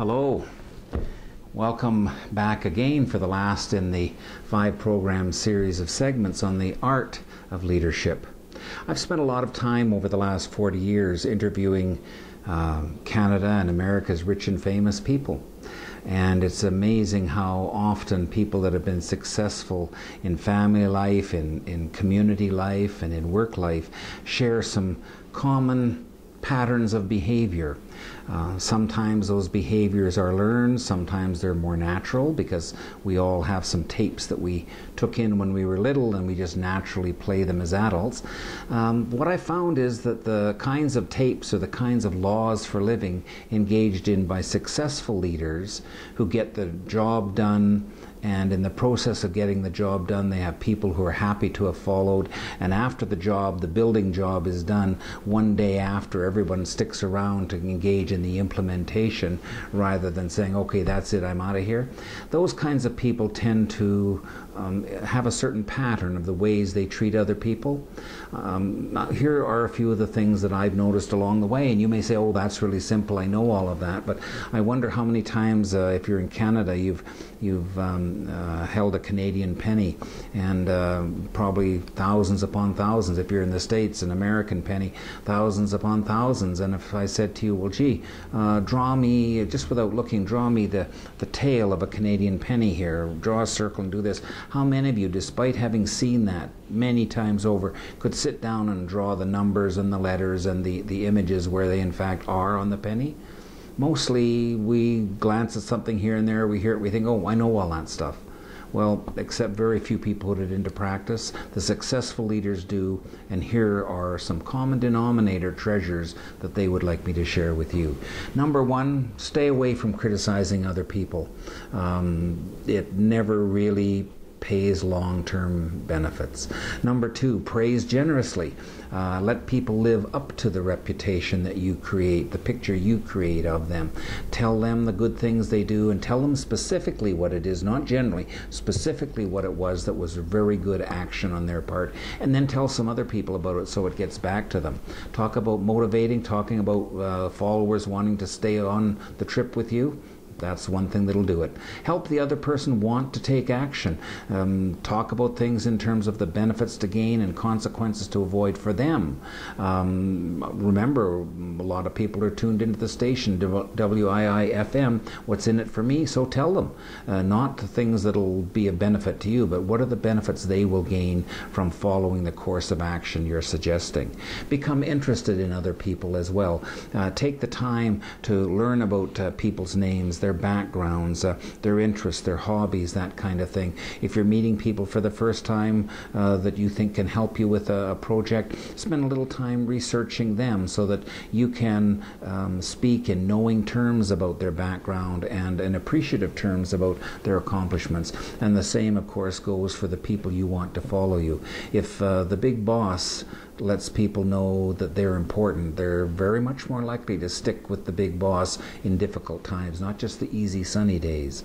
Hello. Welcome back again for the last in the 5-program series of segments on the art of leadership. I've spent a lot of time over the last 40 years interviewing Canada and America's rich and famous people. And it's amazing how often people that have been successful in family life, in community life, and in work life share some common patterns of behavior. Sometimes those behaviors are learned, sometimes they're more natural because we all have some tapes that we took in when we were little and we just naturally play them as adults. What I found is that the kinds of tapes or the kinds of laws for living engaged in by successful leaders who get the job done, and in the process of getting the job done, they have people who are happy to have followed. And after the job, the building job is done, one day after, everyone sticks around to engage in the implementation rather than saying, okay, that's it, I'm out of here. Those kinds of people tend to have a certain pattern of the ways they treat other people. Here are a few of the things that I've noticed along the way, and you may say, oh, that's really simple, I know all of that, but I wonder how many times, if you're in Canada, you've held a Canadian penny, and probably thousands upon thousands. If you're in the States, an American penny, thousands upon thousands. And if I said to you, well, gee, draw me, just without looking, draw me the tail of a Canadian penny here, draw a circle and do this, how many of you, despite having seen that many times over, could sit down and draw the numbers and the letters and the images where they in fact are on the penny? Mostly we glance at something here and there, we hear it, we think, oh, I know all that stuff. Well, except very few people put it into practice. The successful leaders do, and here are some common denominator treasures that they would like me to share with you. Number one, stay away from criticizing other people. It never really pays long-term benefits. Number two, praise generously. Let people live up to the reputation that you create, the picture you create of them. Tell them the good things they do, and tell them specifically what it is, not generally, specifically what it was that was a very good action on their part, and then tell some other people about it so it gets back to them. Talk about motivating, talking about followers wanting to stay on the trip with you. That's one thing that'll do it. Help the other person want to take action. Talk about things in terms of the benefits to gain and consequences to avoid for them. Remember, a lot of people are tuned into the station, WII-FM, what's in it for me, so tell them. Not the things that'll be a benefit to you, but what are the benefits they will gain from following the course of action you're suggesting. Become interested in other people as well. Take the time to learn about people's names, their backgrounds, their interests, their hobbies, that kind of thing. If you're meeting people for the first time that you think can help you with a project, spend a little time researching them so that you can speak in knowing terms about their background and in appreciative terms about their accomplishments. And the same, of course, goes for the people you want to follow you. If the big boss lets people know that they're important, they're very much more likely to stick with the big boss in difficult times, not just the easy sunny days.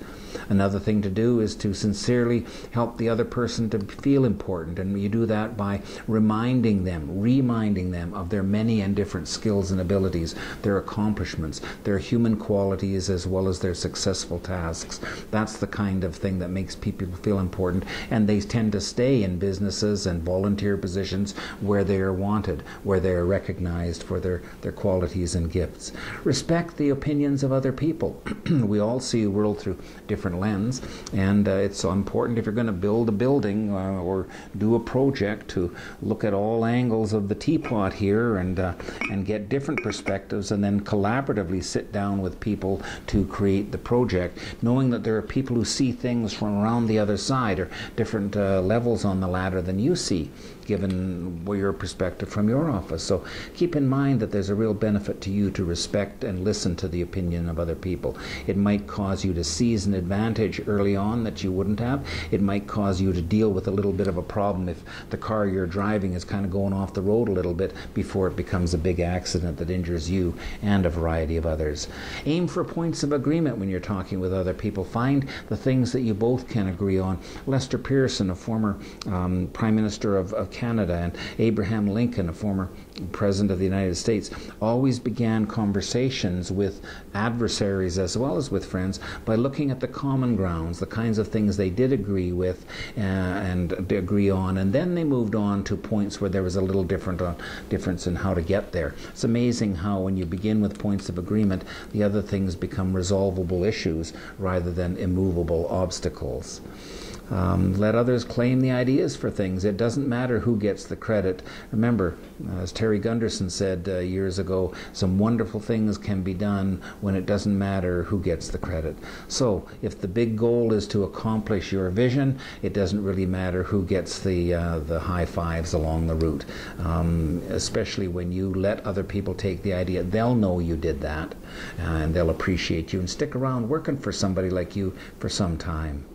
Another thing to do is to sincerely help the other person to feel important, and you do that by reminding them of their many and different skills and abilities, their accomplishments, their human qualities as well as their successful tasks. That's the kind of thing that makes people feel important, and they tend to stay in businesses and volunteer positions where they are wanted, where they are recognized for their qualities and gifts. Respect the opinions of other people. We all see the world through different lens, and it's so important if you're going to build a building or do a project to look at all angles of the teapot here and get different perspectives, and then collaboratively sit down with people to create the project, knowing that there are people who see things from around the other side or different levels on the ladder than you see, given your perspective from your office. So keep in mind that there's a real benefit to you to respect and listen to the opinion of other people. It might cause you to seize an advantage early on that you wouldn't have. It might cause you to deal with a little bit of a problem if the car you're driving is kind of going off the road a little bit before it becomes a big accident that injures you and a variety of others. Aim for points of agreement when you're talking with other people. Find the things that you both can agree on. Lester Pearson, a former Prime Minister of Canada, and Abraham Lincoln, a former President of the United States, always began conversations with adversaries as well as with friends by looking at the common grounds, the kinds of things they did agree with and agree on, and then they moved on to points where there was a little difference in how to get there. It's amazing how when you begin with points of agreement, the other things become resolvable issues rather than immovable obstacles. Let others claim the ideas for things. It doesn't matter who gets the credit. Remember, as Terry Gunderson said years ago, some wonderful things can be done when it doesn't matter who gets the credit. So if the big goal is to accomplish your vision, it doesn't really matter who gets the high fives along the route. Especially when you let other people take the idea. They'll know you did that, and they'll appreciate you and stick around working for somebody like you for some time.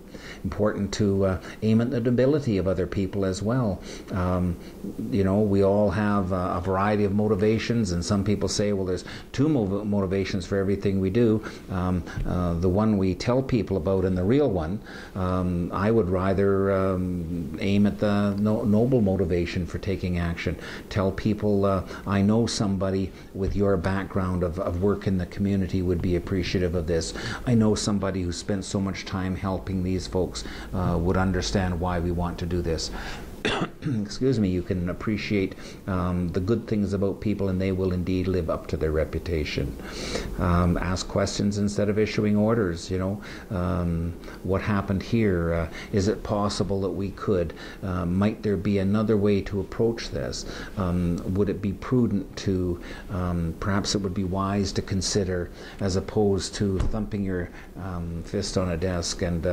Important to aim at the ability of other people as well. You know, we all have a variety of motivations, and some people say, well, there's two motivations for everything we do. The one we tell people about and the real one. I would rather aim at the noble motivation for taking action. Tell people, I know somebody with your background of work in the community would be appreciative of this. I know somebody who spent so much time helping these folks would understand why we want to do this. Excuse me, you can appreciate the good things about people, and they will indeed live up to their reputation. Ask questions instead of issuing orders. You know, what happened here? Is it possible that we could? Might there be another way to approach this? Would it be prudent to, perhaps it would be wise to consider, as opposed to thumping your fist on a desk and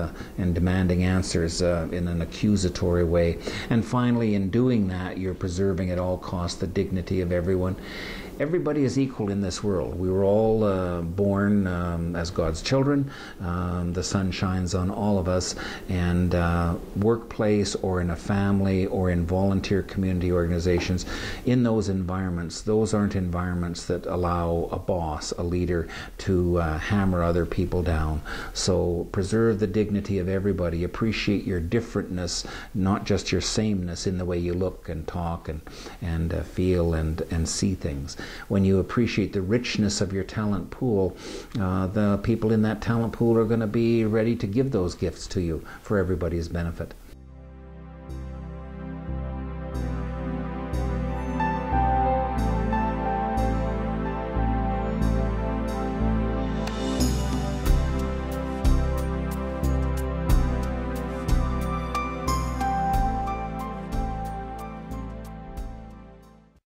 demanding answers in an accusatory way. And finally, in doing that, you're preserving at all costs the dignity of everyone. Everybody is equal in this world. We were all born as God's children. The sun shines on all of us, and workplace or in a family or in volunteer community organizations, in those environments, those aren't environments that allow a boss, a leader, to hammer other people down. So preserve the dignity of everybody. Appreciate your differentness, not just your sameness in the way you look and talk and feel and see things. When you appreciate the richness of your talent pool, the people in that talent pool are going to be ready to give those gifts to you for everybody's benefit.